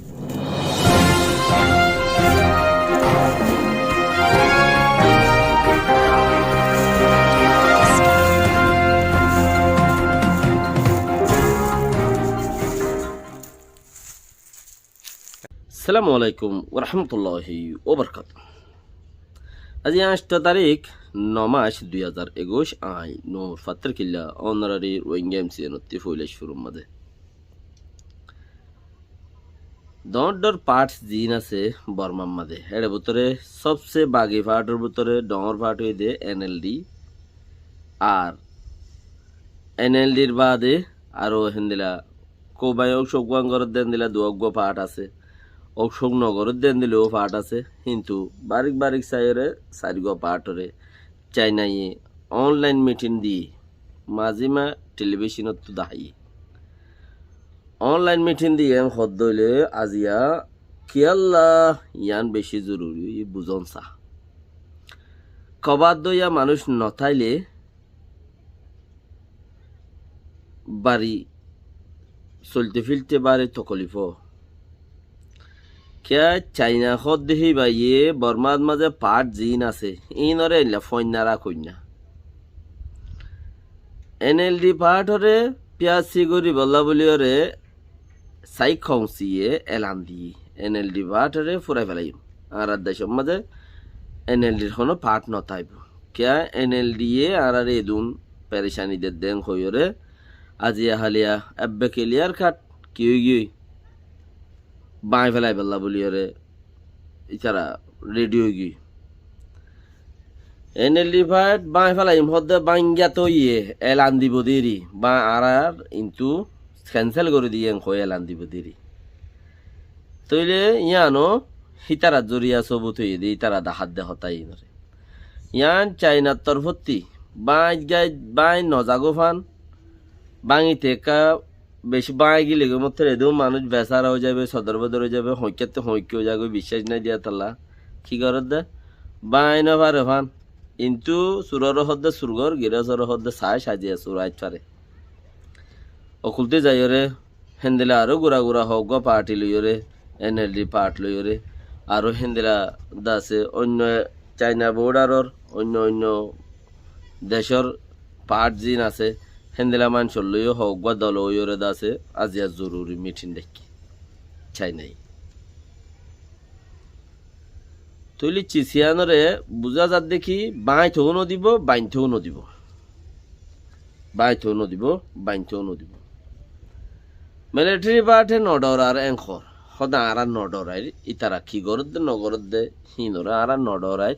আসসালামু আলাইকুম ওরহমতুল্লাহি ওবরকাত। আজি 8 তারিখ 9 মাস 2021 আই নোর ফাত্র কিল্লা অনারারি রোহিঙ্গা এমসি নতি ফুইলেশ ফুরুম মাঝে ডর পার্টস জিন আছে বর্মার মাঝে এর ভিতরে সবচেয়ে বাগি পার্টের ভিতরে ডর পার্ট হয়ে দে এনএলডি আর এনএলডির বাদে আরো হেন্দিলা কোবাই অংশগ্রহণ দেন দিলা দুগ্গ পার্ট আছে অশোক নগরের দেন দিলেও পার্ট আছে কিন্তু বারিক বারিক সাইরে সারিগো পার্টরে চাইনাই অনলাইন মিটিং দিয়ে মাঝিমা টেলিভিশনত তো দাহাই অনলাইন মিটিং দিয়ে হদ দইলে আজিয়া কিয়াল্লা ইয়ান বেশি জরুরি বুঝন চা কবাদ দইয়া মানুষ নথাইলে বাড়ি চলতে ফিরতে বাড়ি তকলিফ কে চাইনা খদ দেখি বাইয়ে বর্মার মাঝে পাট জিন আছে ইনরে ফন্যারা কন্যা এনএলডি পাট হরে পিয়াজ সিগুরি বল্লা বলি হরে সাই খংসিয়ে এলান দিয়ে এনএলডি পাট হরে ফুরাই ফেলাই আর দেশের মাঝে এনএলডির কোনো পাট নথাইব কে এনএলডি আর এদুন পেরেশানিদের দেন হইরে আজিয়া হালিয়া এব্বে কেলিয়ার খাট কি গিয়ে বাঁই ফেলাই বেল্লা বলি ওরে ইচারা রেডিও গি এনএলডি ফাইট বাঁই ফেলাই হদ্দে বাঙ্গা তো এলান দিব দেরি বা আর কিন্তু ক্যান্সেল করে দিয়ে কই এলান দিব দেরি তইলে ইয়ানো হিতারা জরিয়া সবুত হয়ে দিয়ে তারা দাহাত দে হতাই নরে ইয়ান চাইনার তরফতি বাঁই গাই বাঁই নজাগো ফান বাঙি টেকা বেশি বাঁই গেলে মধ্যে এদেও মানুষ বেসারা হয়ে যাবে সদর বদর হয়ে যাবে হইকাতে হইকে হয়ে যাবে বিশ্বাস নাই দিয়া তাল্লা কি করত দে বাঁই না পারে ফান কিন্তু সুরর হদ্দে সুরগর গিরসর হদ্দে সাই সাজিয়া সুরাইত পারে অকুলতে যাইরে হেন্দিলা আরো গুড়া গুড়া হোক গো পার্টি লইরে এনএলডি পার্ট লইরে আরো হেন্দিলা দাসে অন্য চাইনা বর্ডারর অন্য অন্য দেশের পার্ট জিন আছে হেন্দিলা মানুষের লইও হোক বা দল ওইরে দাসে আজিয়া জরুরি মিটিং দেখি চাই নাই তৈলি চিসিয়ানরে বুঝা যাত দেখি বাঁই থৌ নদিব বাইন থৌ নদিব বাই থৌ নদিব বাইন থৌ নদিব মিলিটারি পার্টে নডর আর এংখর সদা আর নডরাই ইতারা কি গরত দে নগরত দে হিনরে আর নডরাই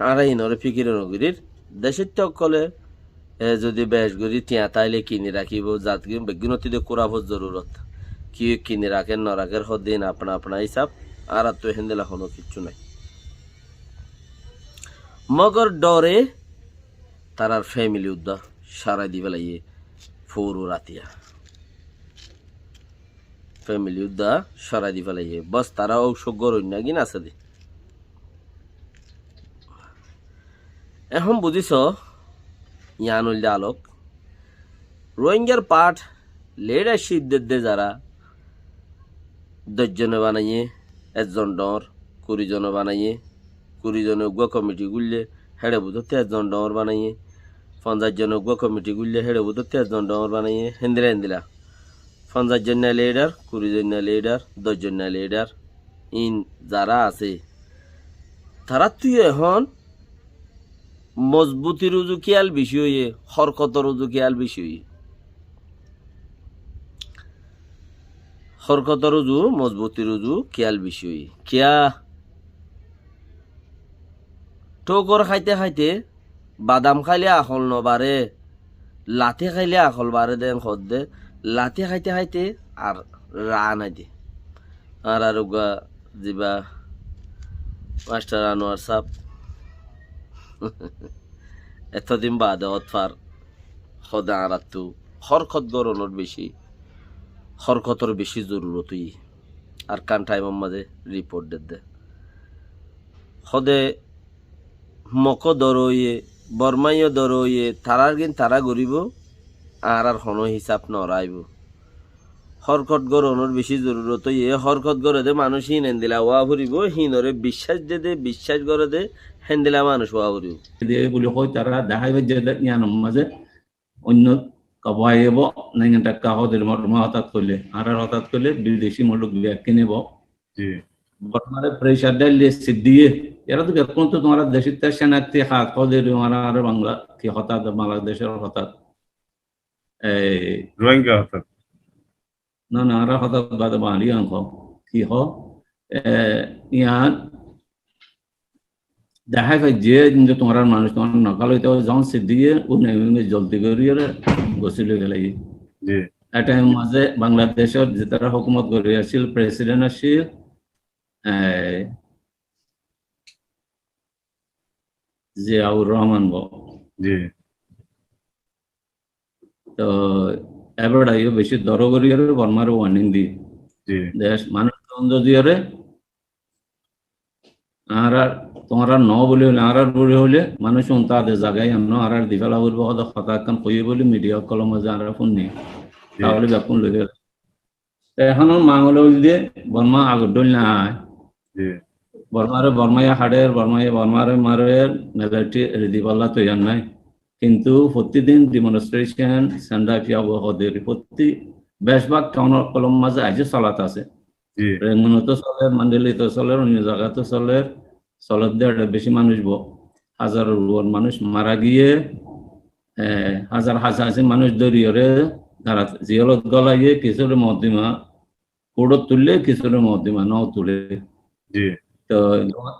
আর হিনরে ফিকির নগরীর দেশের তকলে যদি বেশ করি তিয়া তাইলে কিনে রাখিব জাত বেগুনতিতে কোরাব জরুরত কি কিনে রাখেন ন রাখের হদিন আপনা আপনা হিসাব আর তো হেন্দেলা কোনো কিচ্ছু নাই মগর ডরে তারার ফ্যামিলি উদ্দা সারা দি বেলাইয়ে ফৌরু রাতিয়া ফ্যামিলি উদ্দা সারা দি বেলাইয়ে বস তারা ঔষধ গরণ না গিন আছে দি এখন বুঝিস ইয়ানুল আলোক রোহিঙ্গার পাঠ লিডারশিপ দে যারা 10 জনে বানাইয়ে 1 জন ডর 20 জনে বানাইয়ে 20 জনে গো কমিটি গুললে হেড়ে বুঝো 13 জন ডর বানাইয়ে 50 জনে গো কমিটি গুললে হেড়ে বুঝো 13 জন ডর বানাইয়ে হেন্দিলা 50 জন লিডার 20 জন লিডার 10 জন লিডার ইন যারা আছে তারা তুই এখন মজবুতি রুজু কিয়াল বেশি হইয়ে হরকত রুজু কিয়াল বেশি হইয়ে হরকত রুজু মজবুতি রুজু কিয়াল বেশি হইয়ে কিয়া টোকর খাইতে খাইতে বাদাম খাইলে আখল নবারে লাথি খাইলে আখল বারে দেন খদ দে লাথি খাইতে খাইতে আর রা নাই দে আর জিবা মাস্টার আনোয়ার সাহ এতদিন বাদে অতফার সদা আরাতু হরকত গরণর বেশি হরকতর বেশি জরুরত আর কান টাইমের মাঝে রিপোর্ট দে সদে মক দরইয়ে বর্মাইও দরইয়ে তারার গিন তারা গরিব আর আর হন হিসাব নরাইব হরকত গড়নের বেশি জরুরত ইয়ে হরকত গড়ে দে মানুষ হিন হেন্দিলা ওয়া ফুরিব হিনরে বিশ্বাস করে দে হেন্দিলা মানুষ ওয়া ফুরিব দিয়ে বলি কই তারা দেখাইবে যে ইয়ান মাঝে অন্য কবাইব নাই টাকা হদের মর্মা হঠাৎ করলে আর হঠাৎ করলে বিদেশি মুলুক কিনেব বর্তমানে প্রেশার ডাইলে দিয়ে এরা তো বেতন তো তোমার দেশের সেনাতে হাত হদের আর বাংলা কি হঠাৎ বাংলাদেশের হঠাৎ রোহিঙ্গা হঠাৎ না না আর হঠাৎ বাদ বাঙালি অঙ্ক কি হ ইয়ার দেখা যায় যে তোমার মানুষ তোমার নকাল হইতে যখন দিয়ে ও নেমে জলদি করিয়ে গছিল গেলে এটা মাঝে বাংলাদেশের যে তারা হুকুমত করে আসছিল প্রেসিডেন্ট আসছিল জিয়াউর রহমান তো এবার বেশি দর করিয়ে বর্মার ওয়ার্নিং দিয়ে দেশ মানুষ দিয়ে আর তোমার ন বলে হলে আর বলে হলে মানুষ তাদের জায়গায় এমন আর দিফেলা করবো কথা কান কইয়ে বলে মিডিয়া কলম মাঝে আর ফোন নেই তাহলে ব্যাপন লেগে এখন মাঙ্গল দিয়ে বর্মা আগর ডল না বর্মায় হাড়ের বর্মারে মারের মেজারিটি রেডি পাল্লা তৈরি নাই কিন্তু প্রতিদিন ডিমনস্ট্রেশন সেন্ডাফিয়া হদের প্রতি বেশভাগ টাউন কলম মাঝে আজ চলাত আছে রেঙ্গুনতো চলে মান্ডেলিতো চলে অন্য জায়গাতে চলে চলত দেড় বেশি মানুষ হাজারের মানুষ মারা গিয়ে হাজার মানুষ দরিয়রে তারা জিয়লত গলাইয়ে কিছুরে মধ্যমা কোড়ত তুললে কিছুরে মধ্যমা ন তুলে তো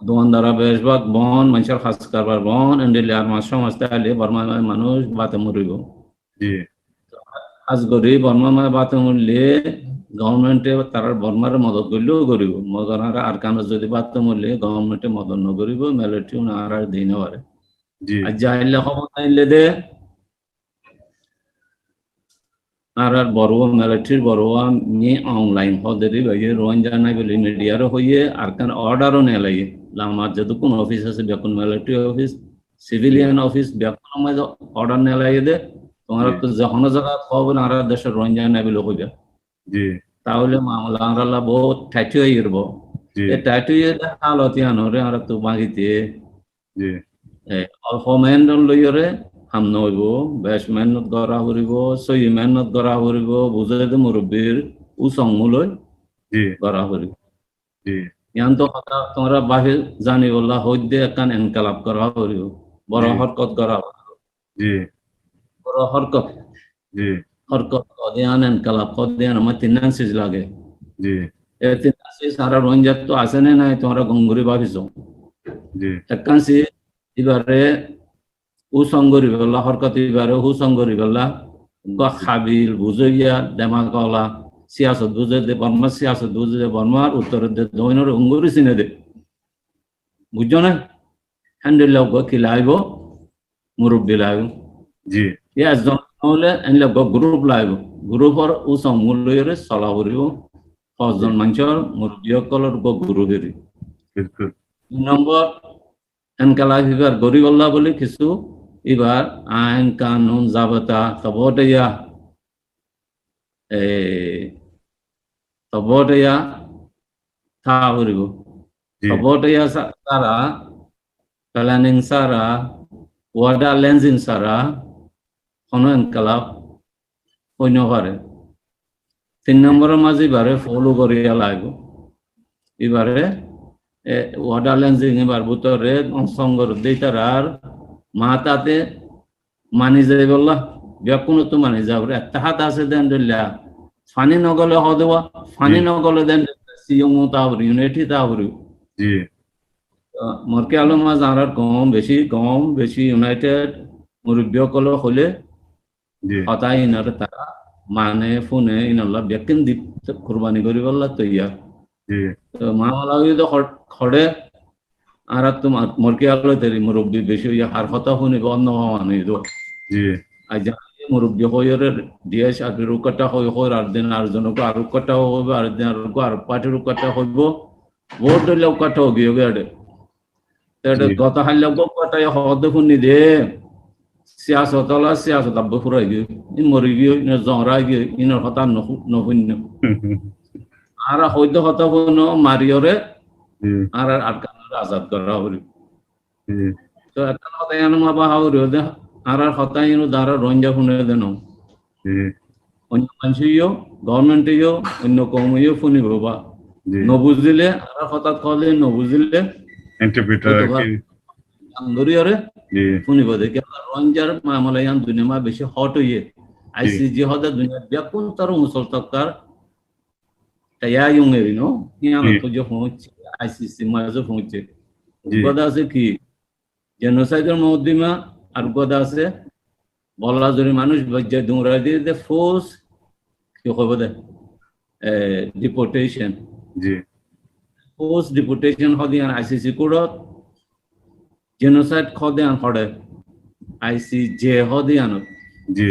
দোকানদারা বেশভাগ বন মানুষের খাস কারবার বন এন্ডেলে আর মাস সমাজতে আলে বর্মা মানুষ বাতে মরিব আজ গরি বর্মা বাতে মরলে গভর্নমেন্টে তারা বর্মার মদত করলেও করিব মগর আর কান যদি বাতে মরলে গভর্নমেন্টে মদত নকরিব মিলিটারি আর দিন পারে আর যাইলে খবর নাইলে দে আর বড় মিলিটারির বড় নিয়ে অনলাইন হদেরি ভাইয়ে রোয়ান জানাই বলে মিডিয়ারও হইয়ে আর কান অর্ডারও নেই লাগে আমার যদি কোন অফিস আছে বেকুন মিলিটারি অফিস সিভিলিয়ান অফিস বেকুন মাঝে অর্ডার নেই লাগে দে তোমার তো যখন জায়গা খবর আর দেশের রোয়ান জানাই বলে হইবে তাহলে মামলা আমরা বহুত ঠাইটি হয়ে গেব ঠাইটি হালতি আনরে আর তো বাগিতে অল্প মেহনত লইরে হাম নইব বেশ মেহনত করা করিব সহি মেহনত করা করিব বুঝে দে মুরব্বীর উচংমুলৈ করা করিব ইয়ান তো কথা তোমরা বাহি জানি বললা হইদে একান এনকালাপ করা করিব বড় হরকত করা বড় হরকত কদিয়ান এনকালাপ কদিয়ান আমার তিনান সিজ লাগে তিনান সিজ সারা রঞ্জাত তো আসে নাই তোমরা গঙ্গুরি ভাবিছ একান সিজ এবারে উসঙ্গরি বেলা হরকত এবারে হুসঙ্গরি বেলা খাবিল বুঝইয়া দেমাকলা সিয়াসত বুঝে দে বর্মা সিয়াসত বুঝে দে বর্মার উত্তরের দে দৈনের অঙ্গুরি চিনে দে বুঝছো না হ্যান্ডেল কি লাইব মুরব্বী লাইব একজন হলে এনলে গ্রুপ লাইব গ্রুপর উসং মূল্যরে চলা করিব 5 জন মানুষের মুরব্বী সকলের গ্রুপ এরি নম্বর এনকালা এবার গরিবল্লা বলে কিছু এবার আইন কানুন জাবতা তবটয়া থা করিব তবটয়া সারা প্ল্যানিং সারা ওয়াটার লেন্সিং সারা কোনো এনকালাপ অন্য পারে 3 নম্বরের মাঝে এবারে ফলো করিয়া লাগব এবারে ওয়াটার লেন্সিং এবার ভিতরে অংশঙ্গর দিতার মাতাতে মানি যাই বললা বেকুন তো মানি যাবরে একটা হাত আছে দেন দিল্লা ফানি নগলে হদেবা ফানি নগলে দেন সিও তাবরি ইউনিটি তাবরি মরকে আলো মাছ আর কম বেশি ইউনাইটেড মুরব্বী কল হলে হতাই ইনার তারা মানে ফোনে ইনাল্লা বেকিন দ্বীপ কুরবানি করি বললা তৈয়া মামলা তো খড়ে আর তোমার মরকে আলো তেরি মুরব্বী বেশি হার কথা শুনিব অন্য মানুষ আজ মুরব্বী হইরে দিয়ে আর রুকাটা হই আর দিন আর জনকে আর রুকাটা হইব আর দিন আর পার্টি রুকাটা হইব ভোট দিলে কাটা গিয়ে গেড়ে গত হারলে কাটাই হদ শুনি দে সিয়াসত হলা সিয়াসত আব্বু ফুরাই গিয়ে ইন মরি গিয়ে ইন জহরাই গিয়ে ইনের কথা নহুন্য আর হইদ কথা কোনো মারিয়রে আর আটকানোর আজাদ করা হরি তো একটা কথা এনে মাবা হাউরি দে আর কথা ইনো দ্বারা রঞ্জা শুনে দেন অন্য মানুষইও গভর্নমেন্টইও অন্য কমইও শুনি বাবা নবুঝিলে আর কথা কলে নবুঝিলে ইন্টারপ্রিটার আন্দরিয়রে শুনিব দেখি রঞ্জার মামলা ইয়ান দুনিয়া মা বেশি হট হইয়ে আইসিজি হদা দুনিয়া ব্যাকুল তার মুসল তকার তাইয়া ইউংেরি নো ইয়ান তো যে পৌঁছে আইসিসি মাঝে পৌঁছে গদা আছে কি জেনোসাইডের মধ্যমা আর গদা আছে বলা জরি মানুষ বজ্জে দুমরা দিয়ে দে ফোর্স কি কইব দে ডিপোর্টেশন জি ফোর্স ডিপোর্টেশন হদিয়ান আইসিসি কোডত জেনোসাইড খদে আন খড়ে আইসিজে হদিয়ান জি